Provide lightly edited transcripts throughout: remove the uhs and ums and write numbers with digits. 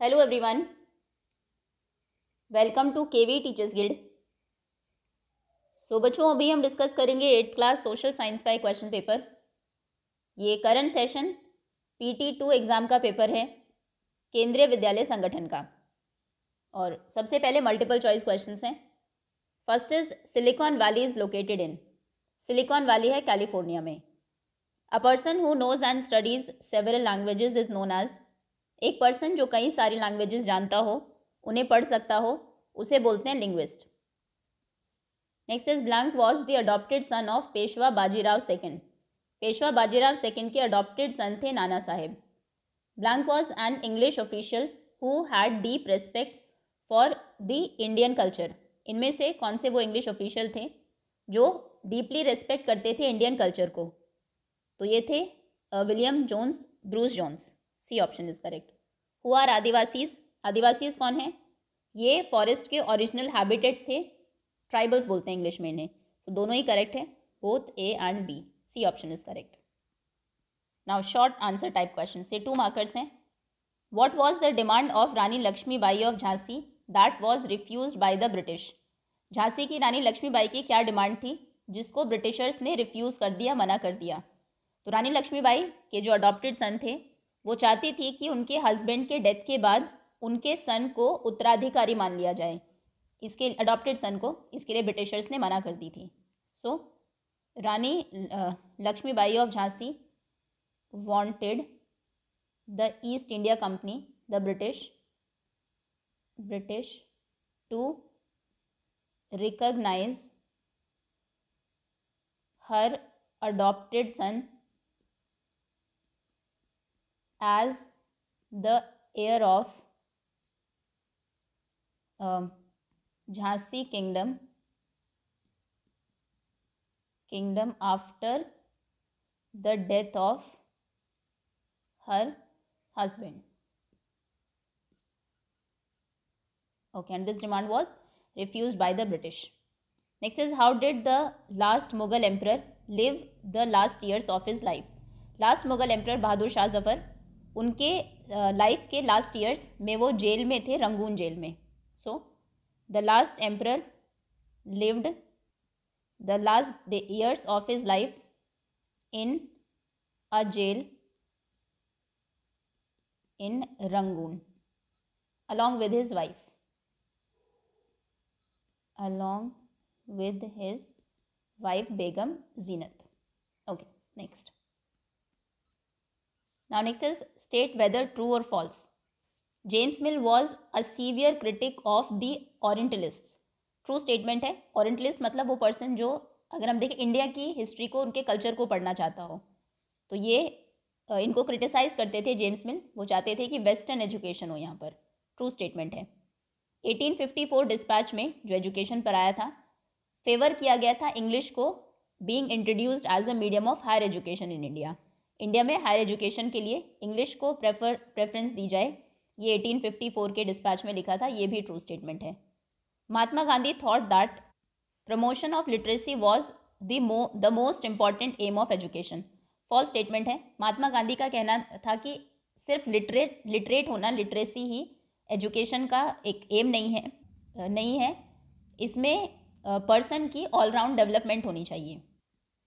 Hello everyone, welcome to KV teachers guild. So बच्चों, अभी हम डिस्कस करेंगे 8th क्लास सोशल साइंस का एक क्वेश्चन पेपर। ये करंट सेशन PT2 एग्ज़ाम का पेपर है, केंद्रीय विद्यालय संगठन का। और सबसे पहले मल्टीपल चॉइस क्वेश्चंस हैं। First is Silicon Valley is located in. Silicon Valley है कैलिफोर्निया में। A person who knows and studies several languages is known as. एक पर्सन जो कई सारी लैंग्वेजेस जानता हो, उन्हें पढ़ सकता हो, उसे बोलते हैं linguist. Next is blank was the adopted son of Peshwa Bajirao second. Peshwa Bajirao second के अडॉप्टेड सन थे Nana Saheb. Blank was an English official who had deep respect for the Indian culture. इनमें से कौन से वो इंग्लिश ऑफिशियल थे जो डीपली रेस्पेक्ट करते थे इंडियन कल्चर को? तो ये थे William Jones, Bruce Jones. C option is correct. Who are Adivasis? Adivasis कौन है? ये फॉरेस्ट के ओरिजिनल हैबिटेट्स थे, ट्राइबल्स बोलते हैं इंग्लिश में इन्हें। तो दोनों ही करेक्ट है, both A and B. C option is correct. Now short answer type question से 2 मार्कर्स हैं। What was the demand of Rani Lakshmibai of Jhansi that was refused by the British? Jhansi की रानी लक्ष्मीबाई की क्या डिमांड थी जिसको ब्रिटिशर्स ने रिफ्यूज़ कर दिया, मना कर दिया? तो रानी लक्ष्मीबाई के जो अडॉप्टेड सन थे वो चाहती थी कि उनके हस्बैंड के डेथ के बाद उनके सन को उत्तराधिकारी मान लिया जाए, इसके अडॉप्टेड सन को। इसके लिए ब्रिटिशर्स ने मना कर दी थी। So Rani Lakshmibai of Jhansi wanted the East India Company, the British to recognize her adopted son as the heir of Jhansi kingdom after the death of her husband. Okay, and this demand was refused by the British. Next is how did the last Mughal emperor live the last years of his life? Last Mughal emperor Bahadur Shah Zafar, उनके life के last years में वो jail में थे, Rangoon jail में। So the last emperor lived the last years of his life in a jail in Rangoon along with his wife. Along with his wife Begum Zeenat. Okay, next. Now next is state whether true or false. James Mill was a severe critic of the Orientalists. True statement है। Orientalist मतलब वो person जो, अगर हम देखें India की history को, उनके कल्चर को पढ़ना चाहता हो, तो ये इनको क्रिटिसाइज करते थे जेम्स मिल। वो चाहते थे कि वेस्टर्न एजुकेशन हो यहाँ पर। ट्रू स्टेटमेंट है। 1854 डिस्पैच में जो एजुकेशन पर आया था, फेवर किया गया था इंग्लिश को being introduced as a medium of higher education in India. India में हायर एजुकेशन के लिए इंग्लिश को प्रेफरेंस दी जाए, ये 1854 के डिस्पैच में लिखा था। ये भी ट्रू स्टेटमेंट है। Mahatma Gandhi thought that promotion of literacy was the most important aim of education. False statement है। महात्मा गांधी का कहना था कि सिर्फ लिटरेट होना, लिटरेसी ही एजुकेशन का एक एम नहीं है। इसमें पर्सन की ऑलराउंड डेवलपमेंट होनी चाहिए,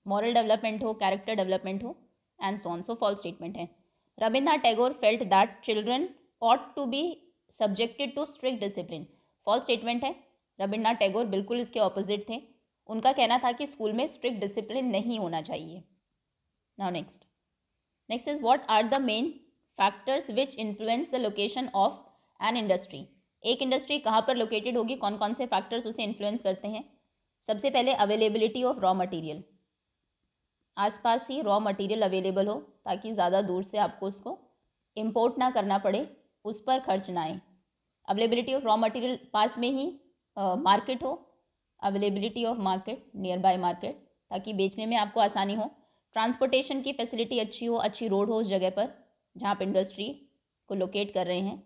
मॉरल डेवलपमेंट हो, कैरेक्टर डेवलपमेंट हो, and so on. So false statement है। Rabindranath Tagore felt that children ought to be subjected to strict discipline. False statement है। रविन्द्रनाथ टैगोर बिल्कुल इसके ऑपोजिट थे। उनका कहना था कि स्कूल में स्ट्रिक्ट डिसिप्लिन नहीं होना चाहिए। Now next is what are the main factors which influence the location of an industry. एक इंडस्ट्री कहाँ पर लोकेटेड होगी, कौन कौन से फैक्टर्स उसे इन्फ्लुएंस करते हैं? सबसे पहले अवेलेबिलिटी ऑफ रॉ मटेरियल। आसपास ही रॉ मटेरियल अवेलेबल हो ताकि ज़्यादा दूर से आपको उसको इम्पोर्ट ना करना पड़े, उस पर खर्च ना आए। अवेलेबिलिटी ऑफ रॉ मटेरियल, पास में ही मार्केट हो, availability of market, near by market, ताकि बेचने में आपको आसानी हो। ट्रांसपोर्टेशन की फैसिलिटी अच्छी हो, अच्छी रोड हो उस जगह पर जहाँ आप इंडस्ट्री को लोकेट कर रहे हैं,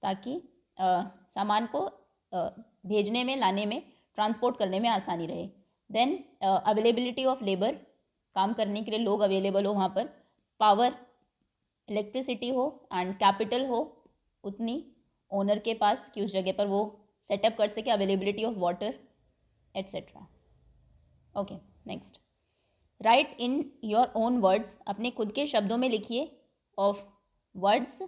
ताकि सामान को भेजने में, लाने में, ट्रांसपोर्ट करने में आसानी रहे। देन अवेलेबिलिटी ऑफ लेबर, काम करने के लिए लोग अवेलेबल हो वहाँ पर। पावर, इलेक्ट्रिसिटी हो एंड कैपिटल हो उतनी ओनर के पास कि उस जगह पर वो सेटअप कर सके, availability of water etcetera. Okay next, right in your own words, अपने खुद के शब्दों में लिखिए ऑफ वर्ड्स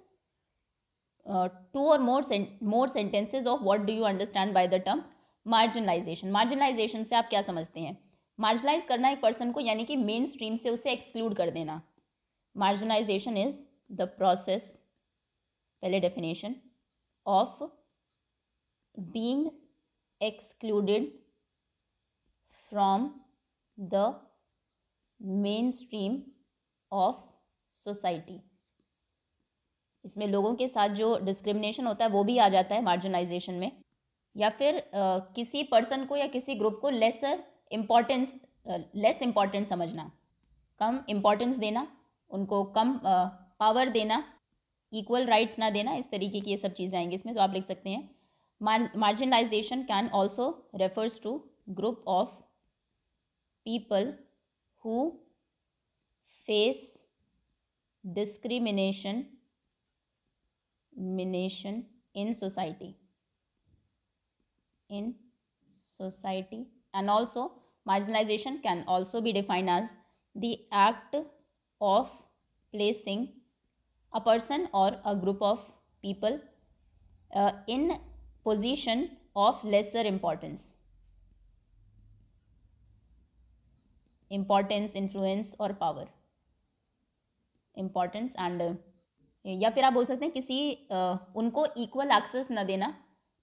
टू और more sentences of what do you understand by the term marginalization. Marginalization से आप क्या समझते हैं? मार्जिनलाइज करना एक पर्सन को, यानी कि मेन स्ट्रीम से उसे एक्सक्लूड कर देना। मार्जिनलाइजेशन इज द प्रोसेस, पहले definition, of being excluded from the main stream of society. इसमें लोगों के साथ जो डिस्क्रिमिनेशन होता है वो भी आ जाता है मार्जिनलाइजेशन में, या फिर किसी पर्सन को या किसी ग्रुप को लेस इम्पॉर्टेंट समझना, कम इम्पॉर्टेंस देना, उनको कम पावर देना, इक्वल राइट्स ना देना, इस तरीके की ये सब चीज़ें आएंगी इसमें। तो आप लिख सकते हैं marginalisation can also refers to group of people who face discrimination in society and also marginalization can also be defined as the act of placing a person or a group of people in position of lesser importance, importance, influence और power, importance and, या फिर आप बोल सकते हैं किसी उनको equal access न देना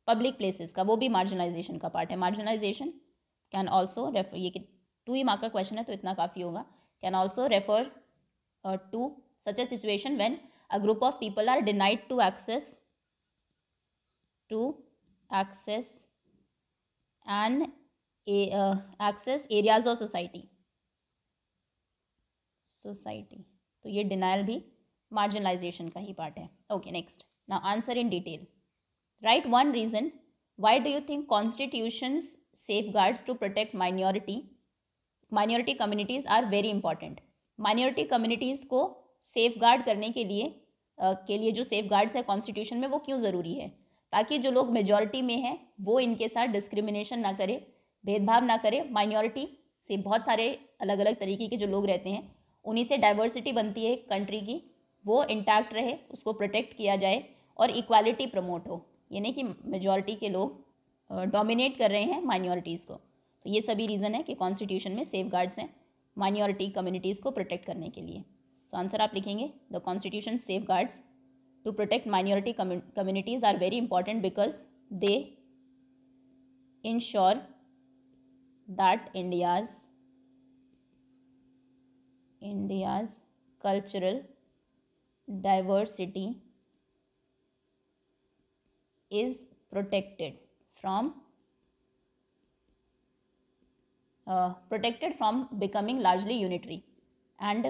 पब्लिक प्लेसेस का, वो भी मार्जिनलाइजेशन का पार्ट है। मार्जिनलाइजेशन कैन ऑल्सो रेफर, ये 2 मार्क का क्वेश्चन है तो इतना काफ़ी होगा, can also refer to such a situation when a group of people are denied to access and access areas of society. तो ये डिनायल भी मार्जिनलाइजेशन का ही पार्ट है। Okay next, now answer in detail. Write one reason why do you think constitutions safeguards to protect minority communities are very important. Minority communities को safeguard करने के लिए जो सेफगार्ड्स है कॉन्स्टिट्यूशन में, वो क्यों ज़रूरी है? ताकि जो लोग मेजॉरिटी में हैं वो इनके साथ डिस्क्रिमिनेशन ना करे, भेदभाव ना करे। माइनॉरिटी से बहुत सारे अलग अलग तरीके के जो लोग रहते हैं, उन्हीं से डाइवर्सिटी बनती है कंट्री की, वो इंटैक्ट रहे, उसको प्रोटेक्ट किया जाए और इक्वालिटी प्रमोट हो। ये नहीं कि मेजॉरिटी के लोग डोमिनेट कर रहे हैं माइनॉरिटीज़ को। तो ये सभी रीज़न है कि कॉन्स्टिट्यूशन में सेफगार्ड्स हैं माइनॉरिटी कम्युनिटीज़ को प्रोटेक्ट करने के लिए। सो आंसर आप लिखेंगे the constitution safeguards to protect minority communities are very important because they ensure that India's cultural diversity is protected from becoming largely unitary, and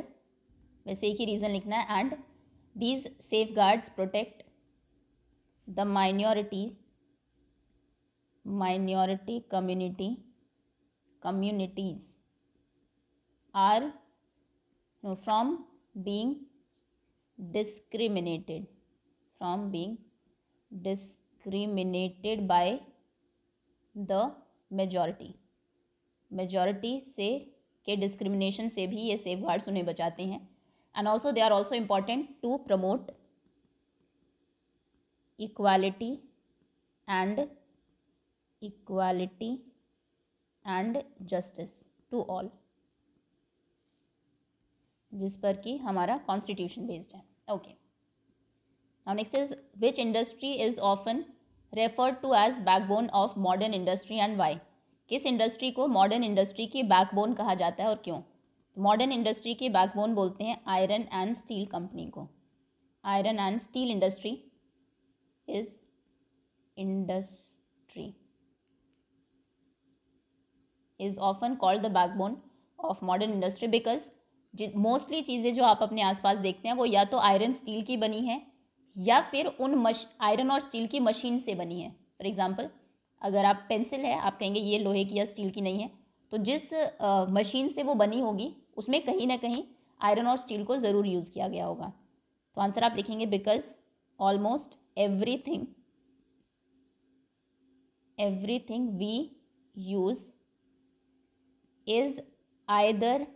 वैसे एक ही रीज़न लिखना है, and these safeguards protect the minority communities are from being discriminated by the majority से के discrimination से भी ये safeguards उन्हें बचाते हैं। And also they are also important to promote equality and justice to all, जिस पर कि हमारा कॉन्स्टिट्यूशन बेस्ड है। Okay, now next is which industry is often referred to as backbone of modern industry and why. किस industry को modern industry की backbone कहा जाता है और क्यों? मॉडर्न इंडस्ट्री की बैकबोन बोलते हैं आयरन एंड स्टील कंपनी को। Iron and steel industry is often called the backbone of modern industry because mostly चीज़ें जो आप अपने आसपास देखते हैं वो या तो आयरन स्टील की बनी है या फिर उन आयरन और स्टील की मशीन से बनी है। फॉर एग्जांपल, अगर आप पेंसिल है, आप कहेंगे ये लोहे की या स्टील की नहीं है, तो जिस मशीन से वो बनी होगी उसमें कहीं ना कहीं आयरन और स्टील को ज़रूर यूज़ किया गया होगा। तो आंसर आप लिखेंगे because almost everything we use is either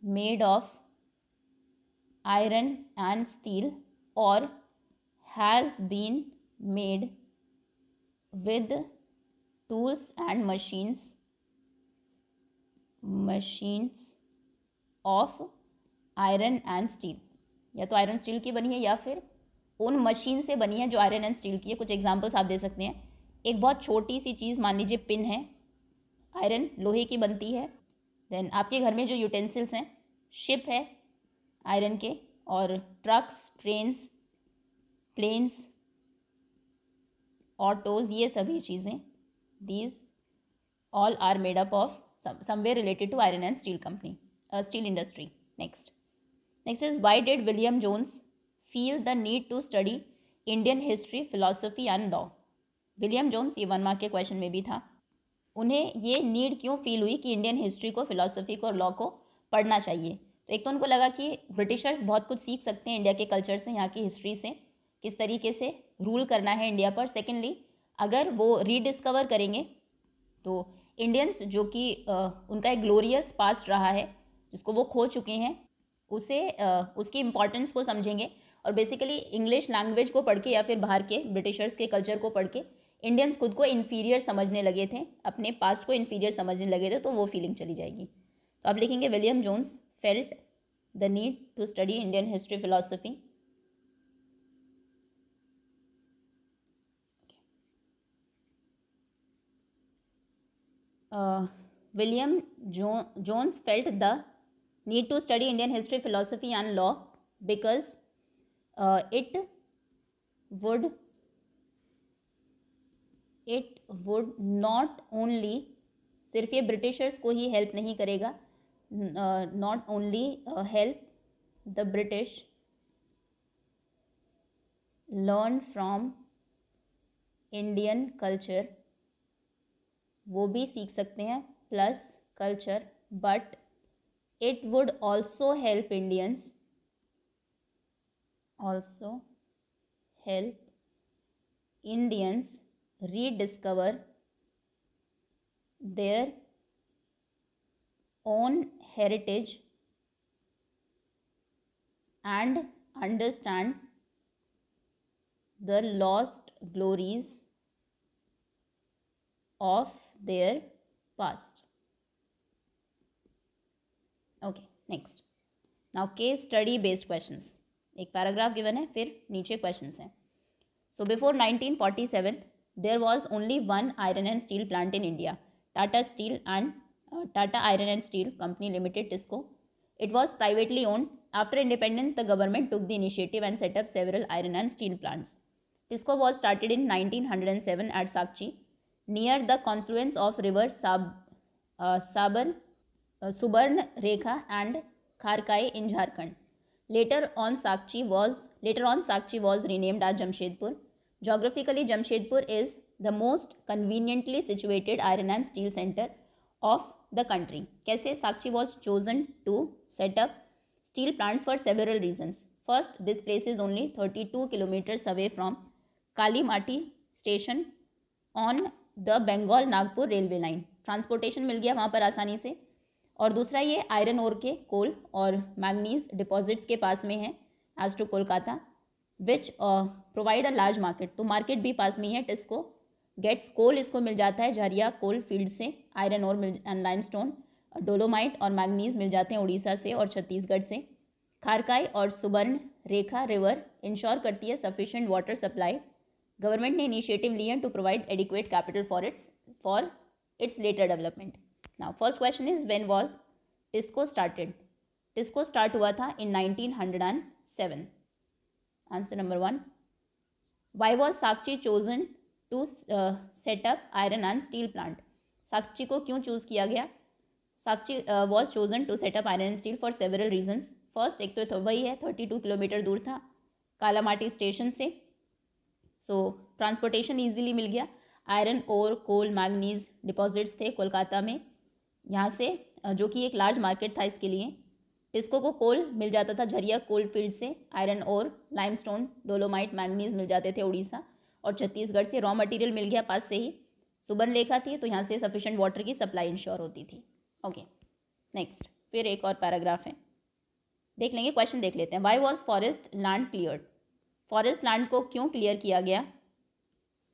made of iron and steel और has been made with tools and machines of iron and steel, या तो आयरन स्टील की बनी है या फिर उन मशीन से बनी है जो आयरन एंड स्टील की है। कुछ एग्जांपल्स आप दे सकते हैं। एक बहुत छोटी सी चीज़ मान लीजिए पिन है, आयरन लोहे की बनती है। देन आपके घर में जो यूटेंसिल्स हैं, शिप है आयरन के, और ट्रक्स, ट्रेन्स, प्लेन्स, ऑटोज़, ये सभी चीज़ें, these all are made up of somewhere related to iron and steel company, steel industry. Next is why did William Jones feel the need to study Indian history, philosophy and law. William Jones, ये 1 mark के question में भी था, उन्हें ये need क्यों feel हुई कि इंडियन हिस्ट्री को, फिलोसफी को और लॉ को पढ़ना चाहिए। तो एक तो उनको लगा कि ब्रिटिशर्स बहुत कुछ सीख सकते हैं इंडिया के कल्चर से, यहाँ की हिस्ट्री से, किस तरीके से रूल करना है इंडिया पर। सेकेंडली, अगर वो रीडिस्कवर करेंगे तो इंडियंस, जो कि उनका एक ग्लोरियस पास्ट रहा है जिसको वो खो चुके हैं, उसे उसकी इम्पॉर्टेंस को समझेंगे। और बेसिकली इंग्लिश लैंग्वेज को पढ़ के या फिर बाहर के ब्रिटिशर्स के कल्चर को पढ़ के इंडियंस खुद को इन्फीरियर समझने लगे थे, अपने पास्ट को इन्फीरियर समझने लगे थे, तो वो फीलिंग चली जाएगी। तो आप लिखेंगे William Jones felt the need to study Indian history, philosophy. William Jones felt the need to study Indian history, philosophy and law because it would not only, सिर्फ ये ब्रिटिशर्स को ही हेल्प नहीं करेगा, not only help the British learn from Indian culture, वो भी सीख सकते हैं plus culture, but it would also help Indians rediscover their own heritage and understand the lost glories of their past. Okay, next. Now case study based questions. एक paragraph given है, फिर नीचे questions हैं. So before 1947 there was only one iron and steel plant in India, Tata Steel and Tata Iron and Steel Company Limited, TISCO. It was privately owned. After independence the government took the initiative and set up several iron and steel plants. TISCO was started in 1907 at Sakchi, near the confluence of river Subarnrekha and Kharkai in Jharkhand. Later on Sakchi was renamed as Jamshedpur. Geographically, Jamshedpur is the most conveniently situated iron and steel center of the country. कैसे Sakchi was chosen to set up steel plants for several reasons. First, this place is only 32 kilometers away from Kalimati station on the Bengal Nagpur railway line. Transportation मिल गया वहाँ पर आसानी से. और दूसरा, ये आयरन ओर के कोल और मैग्नीज डिपॉजिट्स के पास में है as to Kolkata, which provide a large market. तो मार्केट भी पास में है. टिस्को गेट्स कोल, इसको मिल जाता है झरिया कोल फील्ड से. Iron ore and limestone, dolomite और मैग्नीज मिल जाते हैं उड़ीसा से और छत्तीसगढ़ से. खारकाई और सुबर्ण रेखा रिवर इंश्योर करती है सफिशिएंट वाटर सप्लाई. गवर्नमेंट ने इनिशिएटिव लिए हैं to provide adequate capital for its later development. Now first question is when was TISCO started. TISCO start हुआ था in 1907. Answer number 1. Why was Sakchi chosen to set up iron and steel plant. Sakchi को क्यों choose किया गया. Sakchi was chosen to set up iron and steel for several reasons. First, एक तो वही है 32 किलोमीटर दूर था कालामाटी स्टेशन से, सो ट्रांसपोर्टेशन ईजिली मिल गया. आयरन ओर कोल मैग्नीज डिपॉजिट्स थे कोलकाता में, यहाँ से जो कि एक लार्ज मार्केट था इसके लिए. टिस्को को कोल मिल जाता था झरिया कोल फील्ड से, आयरन और लाइमस्टोन, डोलोमाइट, मैंगनीज मिल जाते थे उड़ीसा और छत्तीसगढ़ से। रॉ मटेरियल मिल गया पास से ही, सुबर्णरेखा थी तो यहाँ से सफिशिएंट वाटर की सप्लाई इंश्योर होती थी। ओके नेक्स्ट, फिर एक और पैराग्राफ है, देख लेंगे, क्वेश्चन देख लेते हैं। Why was forest land cleared? Forest land को क्यों क्लियर किया गया?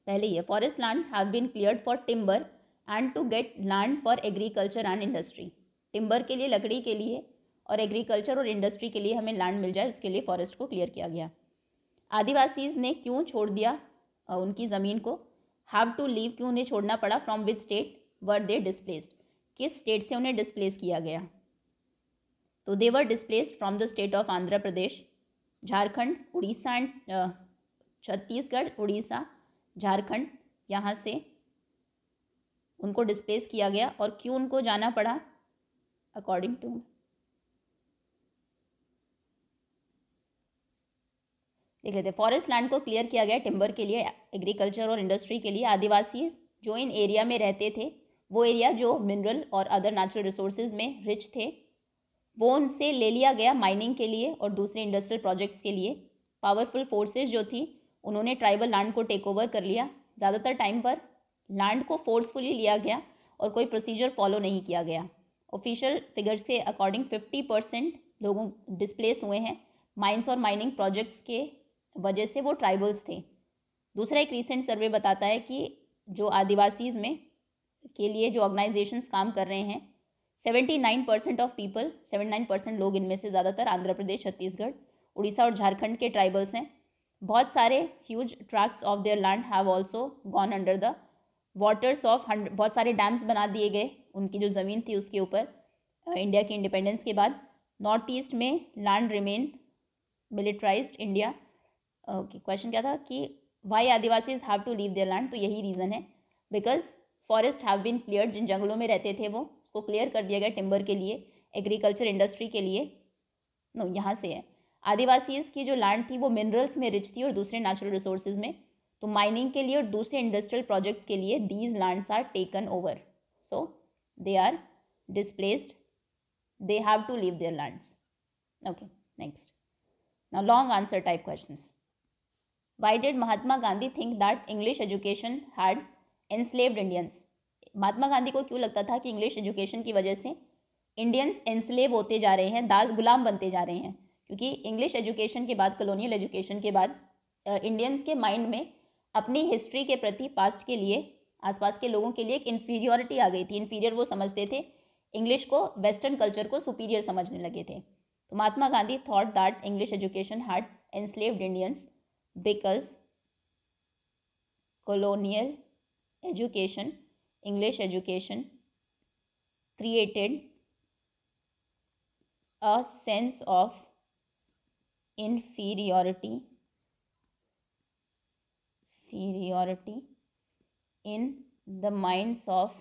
पहले ही है, forest land have been cleared for timber and to get land for agriculture and industry. Timber के लिए, लकड़ी के लिए, और एग्रीकल्चर और इंडस्ट्री के लिए हमें लैंड मिल जाए, उसके लिए फॉरेस्ट को क्लियर किया गया। आदिवासीज ने क्यों छोड़ दिया उनकी ज़मीन को? हैव टू लीव, क्यों उन्हें छोड़ना पड़ा? From which state were they displaced, किस स्टेट से उन्हें डिस्प्लेस किया गया? तो they were displaced from the state of Andhra Pradesh, Jharkhand, Orissa and Chhattisgarh, Orissa, Jharkhand, यहाँ से उनको डिस्प्लेस किया गया। और क्यों उनको जाना पड़ा? अकॉर्डिंग टू, देख लेते हैं। फॉरेस्ट लैंड को क्लियर किया गया टिम्बर के लिए, एग्रीकल्चर और इंडस्ट्री के लिए। आदिवासी जो इन एरिया में रहते थे, वो एरिया जो मिनरल और अदर नेचुरल रिसोर्सेज में रिच थे, वो उनसे ले लिया गया माइनिंग के लिए और दूसरे इंडस्ट्रियल प्रोजेक्ट्स के लिए। पावरफुल फोर्सेज जो थी उन्होंने ट्राइबल लैंड को टेक ओवर कर लिया। ज़्यादातर टाइम पर लैंड को फोर्सफुली लिया गया और कोई प्रोसीजर फॉलो नहीं किया गया। ऑफिशियल फिगर्स के अकॉर्डिंग 50% लोगों डिस्प्लेस हुए हैं माइंस और माइनिंग प्रोजेक्ट्स के वजह से, वो ट्राइबल्स थे। दूसरा एक रीसेंट सर्वे बताता है कि जो आदिवासीज़ में के लिए जो ऑर्गेनाइजेशंस काम कर रहे हैं, 79% ऑफ पीपल, 79% लोग इनमें से ज़्यादातर आंध्र प्रदेश, छत्तीसगढ़, उड़ीसा और झारखंड के ट्राइबल्स हैं। बहुत सारे huge tracts of their land have also gone under the waters of, बहुत सारे डैम्स बना दिए गए उनकी जो ज़मीन थी उसके ऊपर इंडिया की इंडिपेंडेंस के बाद। नॉर्थ ईस्ट में land remain militarized India. Okay, question क्या था कि why Adivasis have to leave their land? तो यही रीज़न है, because forest have been cleared, जिन जंगलों में रहते थे वो, उसको क्लियर कर दिया गया टिम्बर के लिए, एग्रीकल्चर इंडस्ट्री के लिए। नो, यहाँ से है, आदिवासीज की जो लैंड थी वो मिनरल्स में रिच थी और दूसरे नेचुरल रिसोर्सेज में, तो माइनिंग के लिए और दूसरे इंडस्ट्रियल प्रोजेक्ट्स के लिए these lands are taken over, so they are displaced, they have to leave their lands. Okay next, now long answer type questions. Why did Mahatma Gandhi think that English education had enslaved Indians? Mahatma Gandhi को क्यों लगता था कि English education की वजह से Indians एंस्लेव होते जा रहे हैं, दास गुलाम बनते जा रहे हैं? क्योंकि इंग्लिश एजुकेशन के बाद, कॉलोनियल एजुकेशन के बाद, इंडियंस के माइंड में अपनी हिस्ट्री के प्रति, पास्ट के लिए, आसपास के लोगों के लिए एक इन्फीरियोरिटी आ गई थी। इन्फीरियर वो समझते थे, इंग्लिश को, वेस्टर्न कल्चर को सुपीरियर समझने लगे थे। तो Mahatma Gandhi thought that English education had enslaved Indians because colonial education, English education created a sense of inferiority in the minds of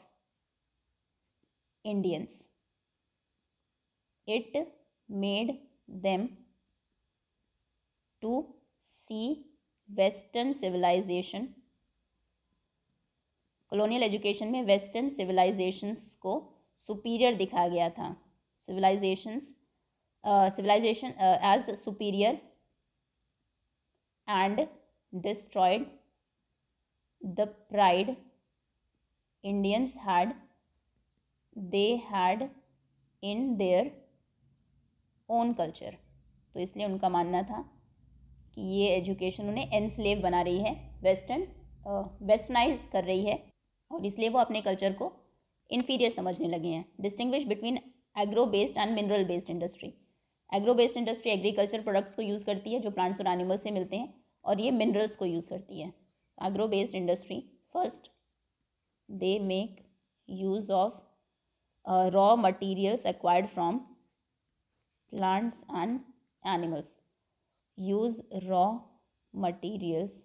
Indians. It made them to see western civilisation, colonial education में western civilisations को superior दिखाया गया था, civilisation as superior, and destroyed the pride Indians had, they had in their own culture. तो इसलिए उनका मानना था कि ये एजुकेशन उन्हें एनस्लेव बना रही है, वेस्टर्नाइज कर रही है, और इसलिए वो अपने कल्चर को इन्फीरियर समझने लगे हैं। Distinguish between agro based and mineral based industry. Agro based industry agriculture products को यूज़ करती है जो प्लांट्स और एनिमल्स से मिलते हैं, और ये मिनरल्स को यूज़ करती है। Agro based industry, first they make use of raw materials acquired from plants and animals. Use raw materials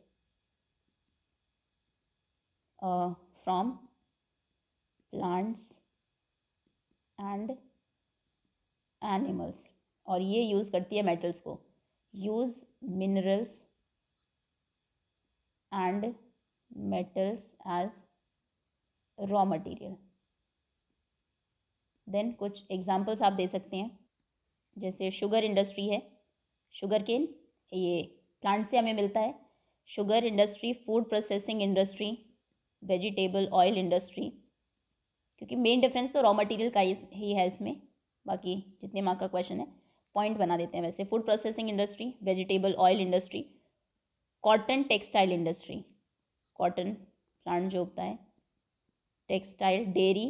from plants and animals, और ये यूज़ करती है मेटल्स को। Use minerals and metals as raw material. Then कुछ examples आप दे सकते हैं। जैसे शुगर इंडस्ट्री है, शुगर केन ये प्लांट से हमें मिलता है। Sugar industry, food processing industry, vegetable oil industry, क्योंकि मेन डिफरेंस तो रॉ मटेरियल का ही है इसमें। बाकी जितने मार्क का क्वेश्चन है पॉइंट बना देते हैं वैसे। Food processing industry, vegetable oil industry, cotton textile industry, cotton plant जो उगता है, textile dairy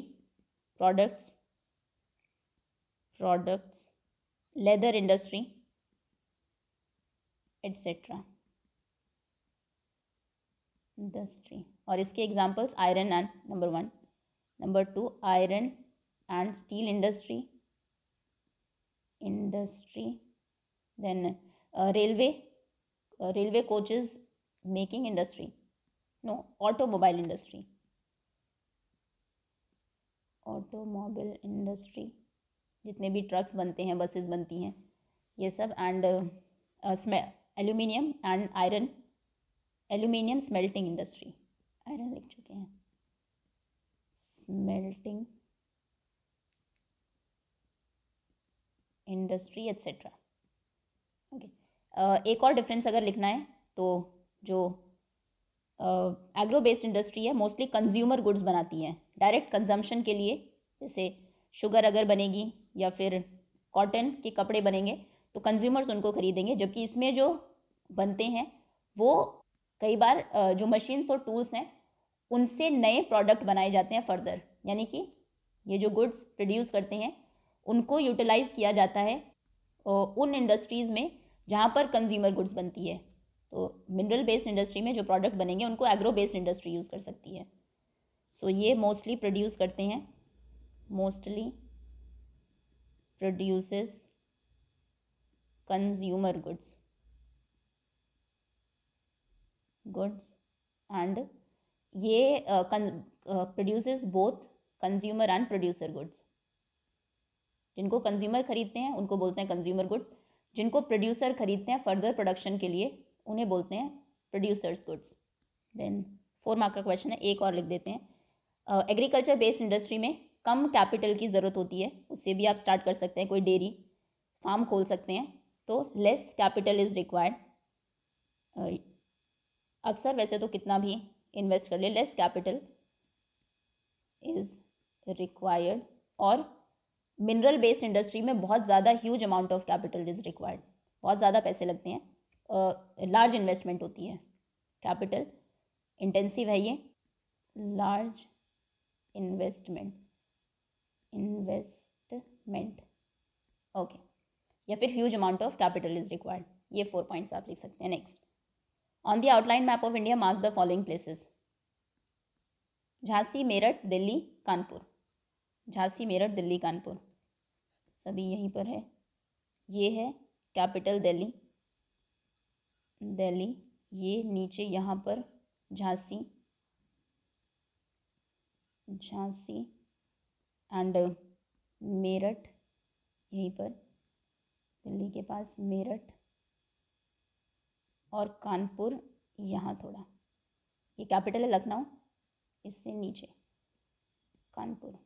products, leather industry etcetera industry. और इसके examples iron and number 1, number 2 iron and steel industry, then railway coaches making industry, no automobile industry, जितने भी trucks बनते हैं, buses बनती हैं, ये सब। And aluminium and iron, aluminium smelting industry, iron लिख चुके हैं, स्मेल्टिंग इंडस्ट्री एट्सेट्रा। ओके, एक और डिफरेंस अगर लिखना है तो जो एग्रो बेस्ड इंडस्ट्री है मोस्टली कंज्यूमर गुड्स बनाती हैं डायरेक्ट कंजम्पशन के लिए। जैसे शुगर अगर बनेगी या फिर कॉटन के कपड़े बनेंगे तो कंज्यूमर्स उनको खरीदेंगे, जबकि इसमें जो बनते हैं वो कई बार जो मशीन्स और टूल्स हैं उनसे नए प्रोडक्ट बनाए जाते हैं फर्दर, यानी कि ये जो गुड्स प्रोड्यूस करते हैं उनको यूटिलाइज किया जाता है उन इंडस्ट्रीज़ में जहाँ पर कंज्यूमर गुड्स बनती है। तो मिनरल बेस्ड इंडस्ट्री में जो प्रोडक्ट बनेंगे उनको एग्रो बेस्ड इंडस्ट्री यूज़ कर सकती है। सो ये मोस्टली प्रोड्यूस करते हैं, mostly produces consumer goods and ये produces both consumer and producer goods. जिनको कंज्यूमर खरीदते हैं उनको बोलते हैं कंज्यूमर गुड्स, जिनको प्रोड्यूसर खरीदते हैं फर्दर प्रोडक्शन के लिए उन्हें बोलते हैं प्रोड्यूसर्स गुड्स। देन 4 मार्क का क्वेश्चन है, एक और लिख देते हैं। एग्रीकल्चर बेस्ड इंडस्ट्री में कम कैपिटल की ज़रूरत होती है, उससे भी आप स्टार्ट कर सकते हैं, कोई डेयरी फार्म खोल सकते हैं, तो लेस कैपिटल इज़ रिक्वायर्ड। अक्सर वैसे तो कितना भी इन्वेस्ट कर ले लेस कैपिटल इज़ रिक्वायर्ड। और मिनरल बेस्ड इंडस्ट्री में बहुत ज़्यादा huge amount of capital is required, बहुत ज़्यादा पैसे लगते हैं, लार्ज इन्वेस्टमेंट होती है, कैपिटल इंटेंसिव है ये, लार्ज इन्वेस्टमेंट ओके, या फिर huge amount of capital is required. ये 4 पॉइंट्स आप लिख सकते हैं। Next, on the outline map of India mark the following places. Jhansi, Meerut, Delhi, Kanpur. Jhansi, Meerut, Delhi, Kanpur सभी यहीं पर है। ये है कैपिटल दिल्ली, ये नीचे यहाँ पर झांसी एंड मेरठ यहीं पर, दिल्ली के पास मेरठ, और कानपुर यहाँ थोड़ा, ये कैपिटल है लखनऊ, इससे नीचे Kanpur.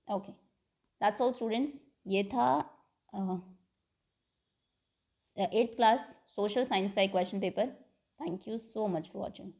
Okay, that's all students. ये था 8th क्लास सोशल साइंस का एक question paper. Thank you so much for watching.